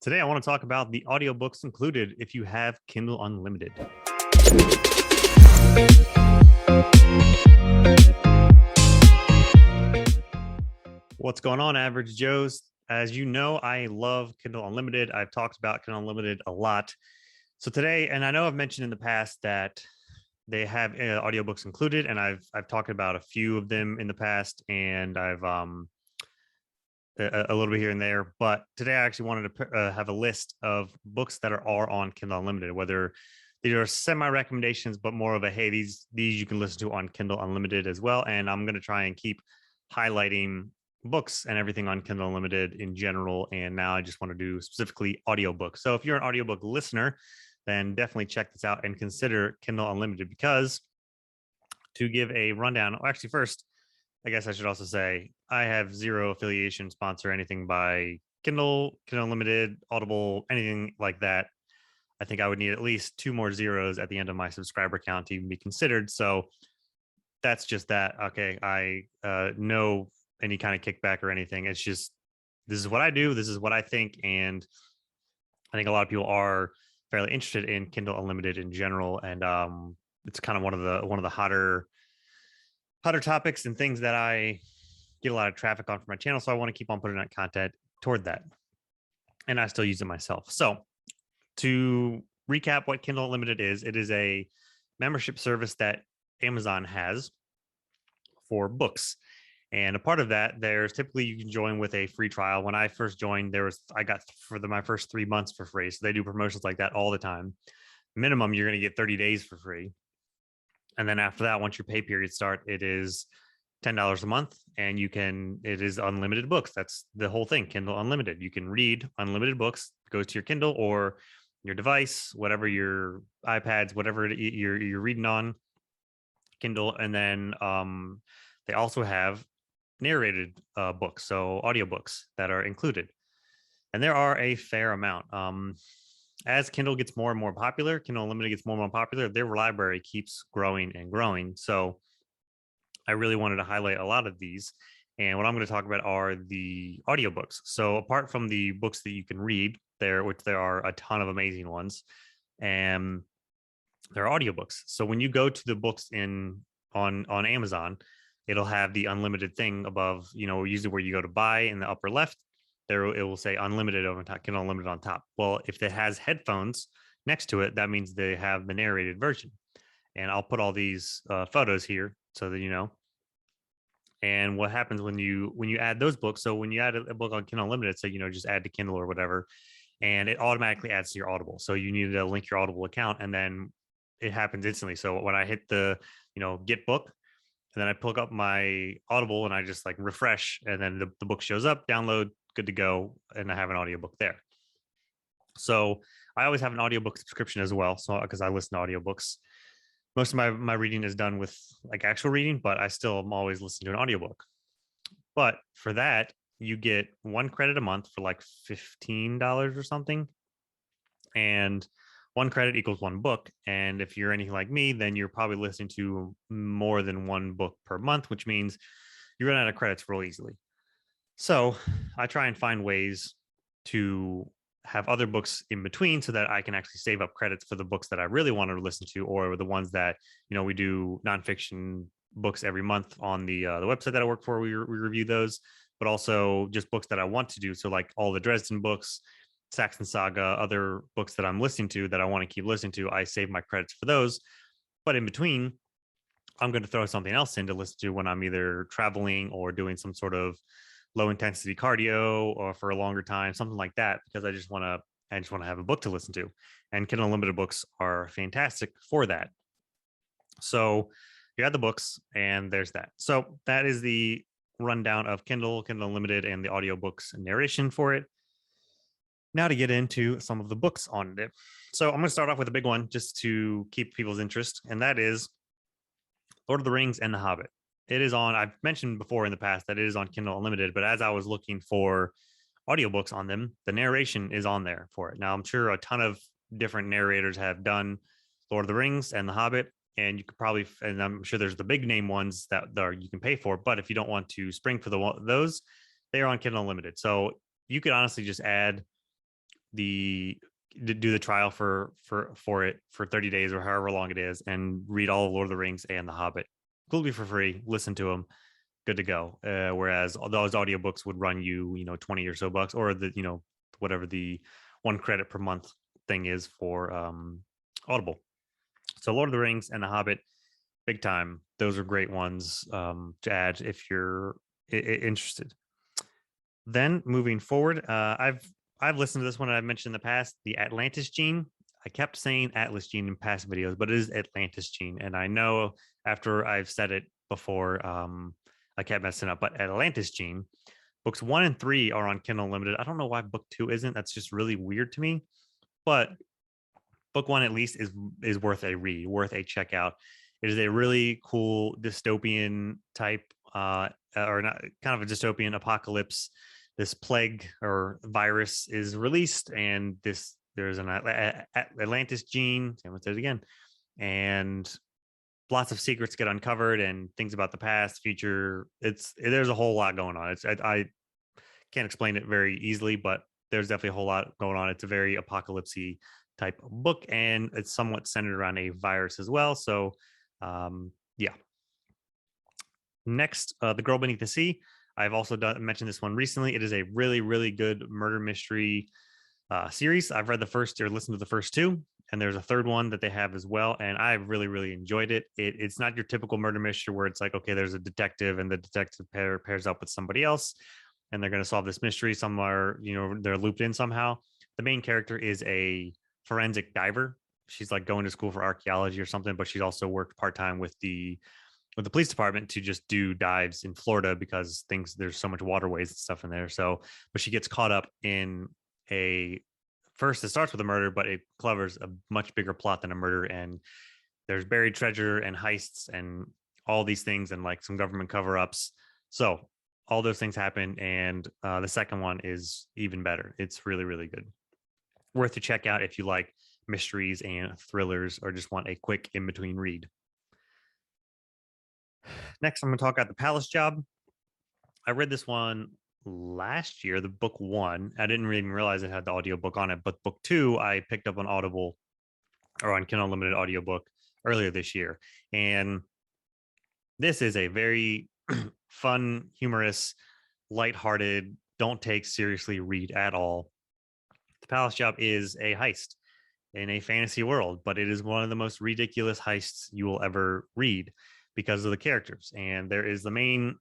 Today, I want to talk about the audiobooks included if you have Kindle Unlimited. What's going on, Average Joes? As you know, I love Kindle Unlimited. I've talked about Kindle Unlimited a lot. So today, and I know I've mentioned in the past that they have audiobooks included, and I've talked about a few of them in the past, and I've a little bit here and there. But today, I actually wanted to have a list of books that are on Kindle Unlimited, whether these are semi recommendations, but more of a hey, these you can listen to on Kindle Unlimited as well. And I'm going to try and keep highlighting books and everything on Kindle Unlimited in general. And now I just want to do specifically audiobooks. So if you're an audiobook listener, then definitely check this out and consider Kindle Unlimited, because to give a rundown, actually, first, I guess I should also say I have zero affiliation, sponsor, anything by Kindle, Kindle Unlimited, Audible, anything like that. I think I would need at least 2 more zeros at the end of my subscriber count to even be considered. So that's just that. Okay. I no any kind of kickback or anything. It's just, this is what I do. This is what I think. And I think a lot of people are fairly interested in Kindle Unlimited in general. And it's kind of one of the hotter topics and things that I get a lot of traffic on for my channel. So I want to keep on putting out content toward that. And I still use it myself. So to recap what Kindle Unlimited is, it is a membership service that Amazon has for books. And a part of that, there's typically you can join with a free trial. When I first joined, I got my first 3 months for free. So they do promotions like that all the time. Minimum, you're going to get 30 days for free. And then after that, once your pay period start, it is $10 a month, and it is unlimited books. That's the whole thing, Kindle Unlimited. You can read unlimited books, go to your Kindle or your device, whatever, your iPads, whatever you're reading on Kindle. And then they also have narrated books, so audiobooks that are included. And there are a fair amount. As Kindle gets more and more popular, Kindle Unlimited gets more and more popular, their library keeps growing and growing. So I really wanted to highlight a lot of these. And what I'm going to talk about are the audiobooks. So apart from the books that you can read which there are a ton of amazing ones, and there are audiobooks. So when you go to the books on Amazon, it'll have the unlimited thing above, usually where you go to buy in the upper left, there it will say unlimited over top, Kindle Unlimited on top. Well, if it has headphones next to it, that means they have the narrated version. And I'll put all these photos here so that you know. And what happens when you add those books? So when you add a book on Kindle Unlimited, so just add to Kindle or whatever, and it automatically adds to your Audible. So you need to link your Audible account, and then it happens instantly. So when I hit the get book, and then I pick up my Audible and I just like refresh, and then the book shows up, download, good to go, and I have an audiobook there. So I always have an audiobook subscription as well, so because I listen to audiobooks. Most of my reading is done with like actual reading, but I still am always listening to an audiobook. But for that, you get 1 credit a month for like $15 or something. And 1 credit equals 1 book. And if you're anything like me, then you're probably listening to more than 1 book per month, which means you run out of credits real easily. So I try and find ways to have other books in between so that I can actually save up credits for the books that I really want to listen to, or the ones that, we do nonfiction books every month on the website that I work for. We review those, but also just books that I want to do. So like all the Dresden books, Saxon Saga, other books that I'm listening to that I want to keep listening to, I save my credits for those. But in between, I'm going to throw something else in to listen to when I'm either traveling or doing some sort of low intensity cardio or for a longer time, something like that, because I just want to have a book to listen to. And Kindle Unlimited books are fantastic for that. So you add the books, and there's that. So that is the rundown of Kindle Unlimited, and the audiobooks and narration for it. Now to get into some of the books on it. So I'm going to start off with a big one just to keep people's interest, and that is Lord of the Rings and The Hobbit. It is on, I've mentioned before in the past that it is on Kindle Unlimited, but as I was looking for audiobooks on them, the narration is on there for it. Now, I'm sure a ton of different narrators have done Lord of the Rings and The Hobbit, and you could probably, and I'm sure there's the big name ones that you can pay for, but if you don't want to spring for those, they are on Kindle Unlimited. So you could honestly just add do the trial for it for 30 days or however long it is, and read all of Lord of the Rings and The Hobbit completely for free. Listen to them, good to go. Whereas those audiobooks would run you, 20 or so bucks, or whatever the 1 credit per month thing is for Audible. So Lord of the Rings and The Hobbit, big time. Those are great ones to add if you're interested. Then moving forward, I've listened to this one. I've mentioned in the past, the Atlantis Gene. I kept saying Atlas Gene in past videos, but it is Atlantis Gene. And I know after I've said it before, I kept messing up. But Atlantis Gene, books 1 and 3 are on Kindle Unlimited. I don't know why book 2 isn't. That's just really weird to me. But book 1 at least is worth a read, worth a check out. It is a really cool dystopian type, or not, kind of a dystopian apocalypse. This plague or virus is released, and there's an Atlantis gene. I'm gonna say it again, and lots of secrets get uncovered and things about the past, future. There's a whole lot going on. I can't explain it very easily, but there's definitely a whole lot going on. It's a very apocalypsy type of book, and it's somewhat centered around a virus as well. So, yeah. Next, The Girl Beneath the Sea. I've also mentioned this one recently. It is a really, really good murder mystery series. I've read the first or listened to the first two, and there's a third one that they have as well. And I really, really enjoyed it. It's not your typical murder mystery where it's like, okay, there's a detective and the detective pairs up with somebody else and they're going to solve this mystery. Some are, they're looped in somehow. The main character is a forensic diver. She's like going to school for archaeology or something, but she's also worked part-time with the police department to just do dives in Florida because there's so much waterways and stuff in there. So, but she gets caught up in it starts with a murder, but it covers a much bigger plot than a murder. And there's buried treasure and heists and all these things and like some government cover-ups. So all those things happen. And the second one is even better. It's really, really good. Worth to check out if you like mysteries and thrillers or just want a quick in-between read. Next, I'm going to talk about The Palace Job. I read this one last year, the book 1. I didn't even realize it had the audiobook on it, but book 2, I picked up on Audible or on Kindle Unlimited audiobook earlier this year. And this is a very fun, humorous, lighthearted, don't take seriously read at all. The Palace Job is a heist in a fantasy world, but it is one of the most ridiculous heists you will ever read because of the characters. And there is the main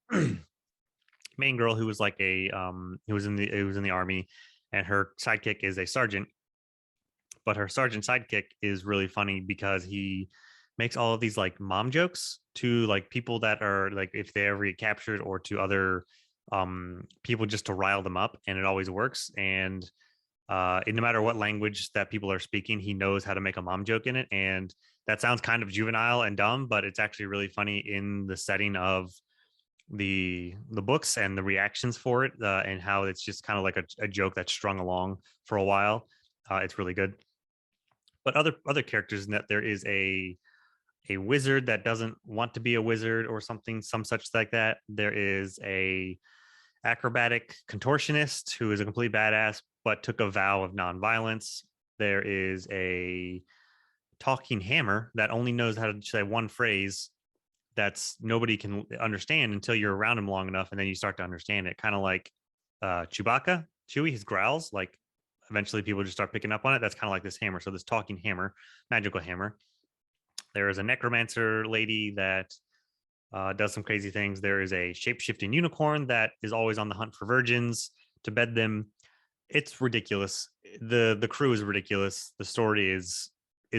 main girl who was like who was in the army, and her sidekick is a sergeant. But her sergeant sidekick is really funny because he makes all of these like mom jokes to like people that are like if they ever get captured, or to other people just to rile them up, and it always works. And no matter what language that people are speaking, he knows how to make a mom joke in it. And that sounds kind of juvenile and dumb, but it's actually really funny in the setting of the books and the reactions for it, and how it's just kind of like a joke that's strung along for a while. It's really good. But other characters in that, there is a wizard that doesn't want to be a wizard or something, some such like that. There is a acrobatic contortionist who is a complete badass but took a vow of nonviolence. There is a talking hammer that only knows how to say one phrase that's nobody can understand until you're around him long enough, and then you start to understand it. Kind of like Chewbacca, Chewie, his growls, like eventually people just start picking up on it. That's kind of like this hammer. So this talking hammer, magical hammer. There is a necromancer lady that does some crazy things. There is a shape-shifting unicorn that is always on the hunt for virgins to bed them. It's ridiculous. The crew is ridiculous. The story is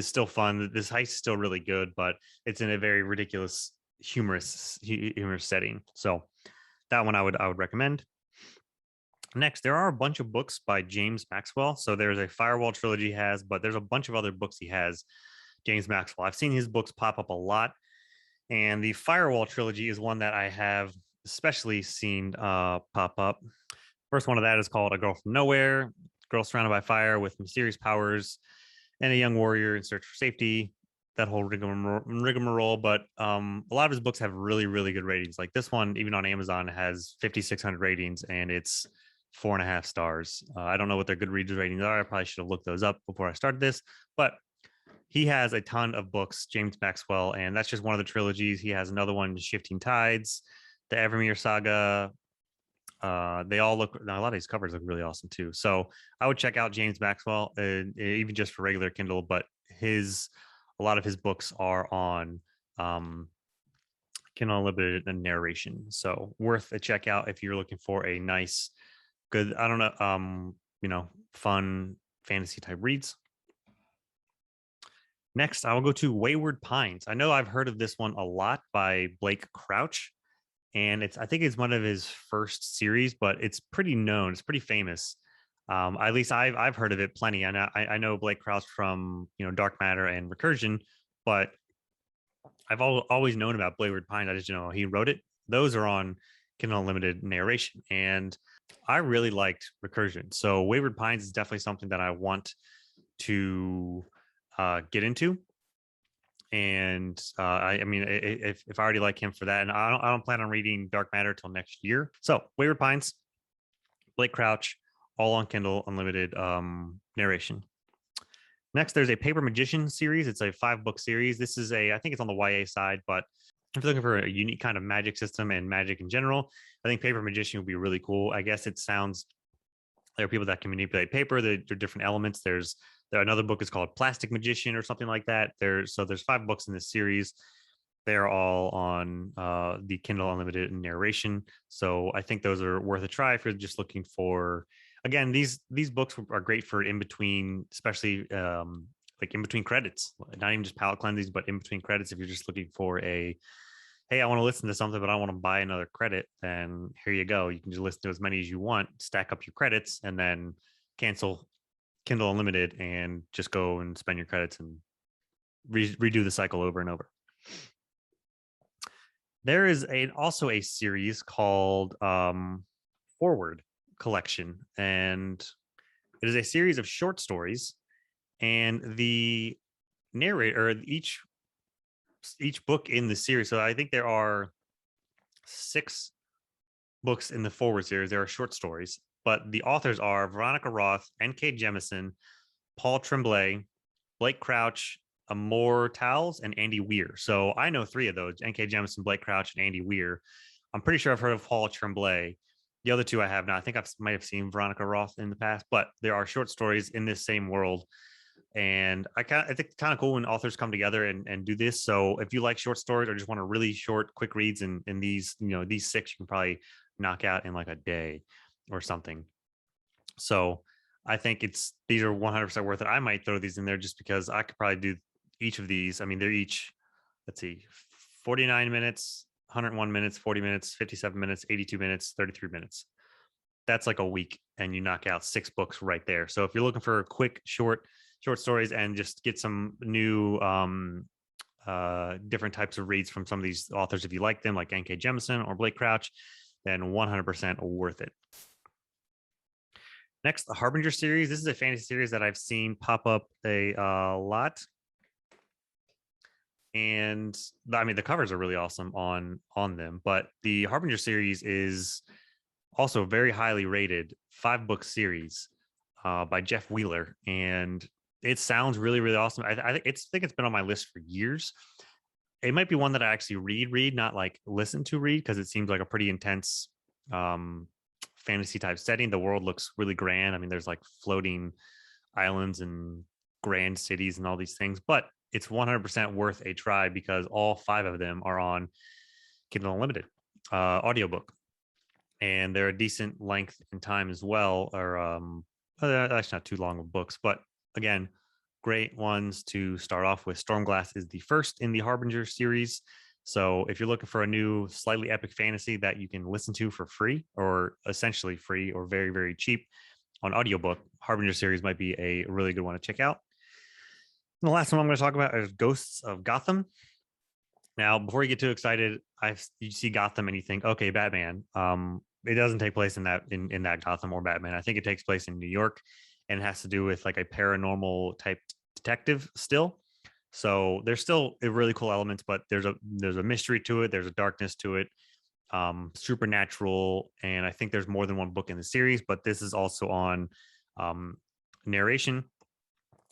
still fun. This heist is still really good, but it's in a very ridiculous, humorous setting. So that one I would recommend. Next, there are a bunch of books by James Maxwell. So there's a Firewall trilogy he has, but there's a bunch of other books he has. James Maxwell. I've seen his books pop up a lot, and the Firewall trilogy is one that I have especially seen pop up. First one of that is called A Girl from Nowhere. Girl surrounded by fire with mysterious powers and a young warrior in search for safety. That whole rigmarole. But a lot of his books have really, really good ratings. Like this one, even on Amazon, has 5,600 ratings, and it's 4.5 stars. I don't know what their Goodreads ratings are. I probably should have looked those up before I started this, but he has a ton of books, James Maxwell, and that's just one of the trilogies. He has another one, Shifting Tides, the Evermere Saga. They all look, now a lot of these covers look really awesome too. So I would check out James Maxwell, even just for regular Kindle, but a lot of his books are on Kindle Unlimited and narration. So worth a check out if you're looking for a nice, good, I don't know, fun fantasy type reads. Next, I will go to Wayward Pines. I know I've heard of this one a lot by Blake Crouch, and I think it's one of his first series, but it's pretty known. It's pretty famous. At least I've heard of it plenty. And I know Blake Crouch from Dark Matter and Recursion, but I've always known about Wayward Pines. I just didn't know he wrote it. Those are on Kindle Unlimited narration, and I really liked Recursion. So Wayward Pines is definitely something that I want to get into. And I mean, if I already like him for that, and I don't plan on reading Dark Matter till next year. So Wayward Pines, Blake Crouch, all on Kindle Unlimited narration. Next, there's a Paper Magician series. It's a 5-book series. This is I think it's on the YA side, but if you're looking for a unique kind of magic system and magic in general, I think Paper Magician would be really cool. I guess it sounds, there are people that can manipulate paper. There are different elements. There's another book is called Plastic Magician or something like that. There's 5 books in this series. They're all on the Kindle Unlimited narration. So I think those are worth a try if you're just looking for. Again, these books are great for in between, especially like in between credits. Not even just palette cleansings, but in between credits. If you're just looking for hey, I want to listen to something, but I want to buy another credit, then here you go. You can just listen to as many as you want, stack up your credits, and then cancel Kindle Unlimited and just go and spend your credits and redo the cycle over and over. There is also a series called Forward Collection, and it is a series of short stories, and the narrator, or each book in the series. So I think there are 6 books in the Forward series. There are short stories, but the authors are Veronica Roth, N.K. Jemisin, Paul Tremblay, Blake Crouch, Amor Towles, and Andy Weir. So I know 3 of those: N.K. Jemisin, Blake Crouch, and Andy Weir. I'm pretty sure I've heard of Paul Tremblay. The other 2 I have not. I think I might have seen Veronica Roth in the past, but there are short stories in this same world. And I think it's kind of cool when authors come together and do this. So if you like short stories or just want a really short, quick reads, in these, these 6 you can probably knock out in like a day or something. So I think these are 100% worth it. I might throw these in there just because I could probably do each of these. I mean, they're each, let's see, 49 minutes, 101 minutes, 40 minutes, 57 minutes, 82 minutes, 33 minutes. That's like a week, and you knock out 6 books right there. So if you're looking for quick, short stories and just get some new different types of reads from some of these authors, if you like them, like N.K. Jemisin or Blake Crouch, then 100% worth it. Next, the Harbinger series. This is a fantasy series that I've seen pop up a lot. And I mean, the covers are really awesome on them, but the Harbinger series is also very highly rated 5-book series by Jeff Wheeler. And it sounds really, really awesome. I think it's been on my list for years. It might be one that I actually read, not like listen to read, because it seems like a pretty intense fantasy type setting. The world looks really grand. I mean, there's like floating islands and grand cities and all these things, but it's 100% worth a try because all 5 of them are on Kindle Unlimited audiobook, and they're a decent length in time as well. Or actually not too long of books, but again, great ones to start off with. Stormglass is the first in the Harbinger series. So if you're looking for a new slightly epic fantasy that you can listen to for free, or essentially free, or very, very cheap on audiobook, Harbinger series might be a really good one to check out. And the last one I'm going to talk about is Ghosts of Gotham. Now, before you get too excited, you see Gotham and you think, okay, Batman. It doesn't take place in that Gotham or Batman. I think it takes place in New York, and it has to do with like a paranormal type detective still. So there's still really cool elements, but there's a mystery to it. There's a darkness to it. supernatural, and I think there's more than one book in the series, but this is also on um, narration.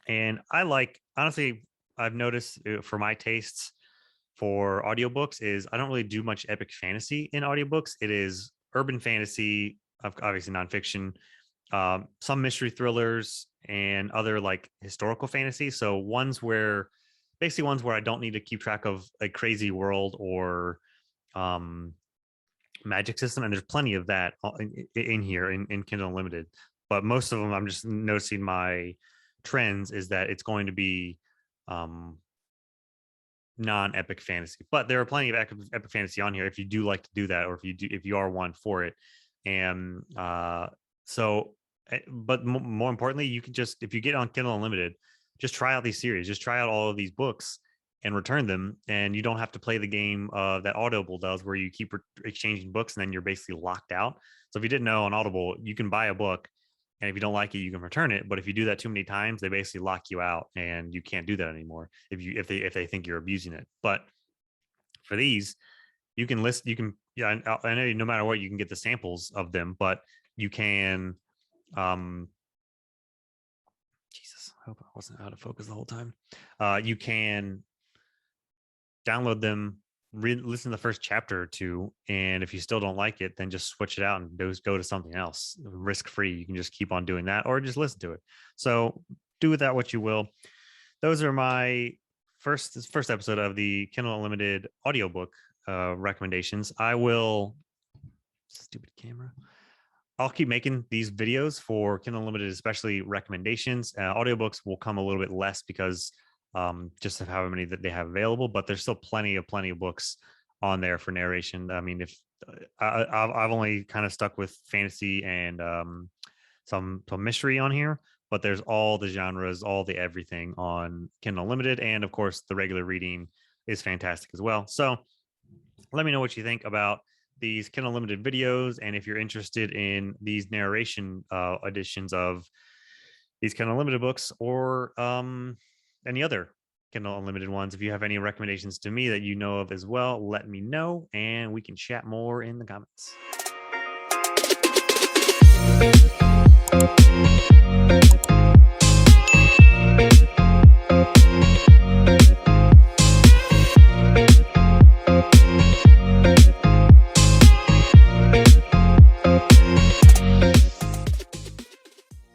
And I like, honestly, I've noticed for my tastes for audiobooks is I don't really do much epic fantasy in audiobooks. It is urban fantasy, obviously nonfiction, some mystery thrillers, and other like historical fantasy. So basically ones where I don't need to keep track of a crazy world or um, magic system. And there's plenty of that in here in Kindle Unlimited. But most of them, I'm just noticing my trends is that it's going to be um, non-epic fantasy. But there are plenty of epic fantasy on here if you do like to do that, or if you are one for it. And but more importantly, you can just, if you get on Kindle Unlimited, just try out these series, just try out all of these books and return them, and you don't have to play the game that Audible does, where you keep exchanging books and then you're basically locked out. So if you didn't know, on Audible you can buy a book, and if you don't like it, you can return it. But if you do that too many times, they basically lock you out, and you can't do that anymore if they think you're abusing it. But for these, you can list, you can, yeah, I know no matter what, you can get the samples of them, but you can, Jesus, I hope I wasn't out of focus the whole time. You can download them, listen to the first chapter or two, and if you still don't like it, then just switch it out and go to something else risk free. You can just keep on doing that, or just listen to it. So do with that what you will. Those are my first episode of the Kindle Unlimited audiobook recommendations. I will, stupid camera, I'll keep making these videos for Kindle Unlimited, especially recommendations. Audiobooks will come a little bit less because just of how many that they have available, but there's still plenty of books on there for narration. I mean, if I've only kind of stuck with fantasy and some mystery on here, but there's all the genres, all the everything on Kindle Unlimited, and of course the regular reading is fantastic as well. So let me know what you think about these Kindle Unlimited videos, and if you're interested in these narration editions of these Kindle Unlimited books, or any other Kindle Unlimited ones. If you have any recommendations to me that you know of as well, let me know, and we can chat more in the comments.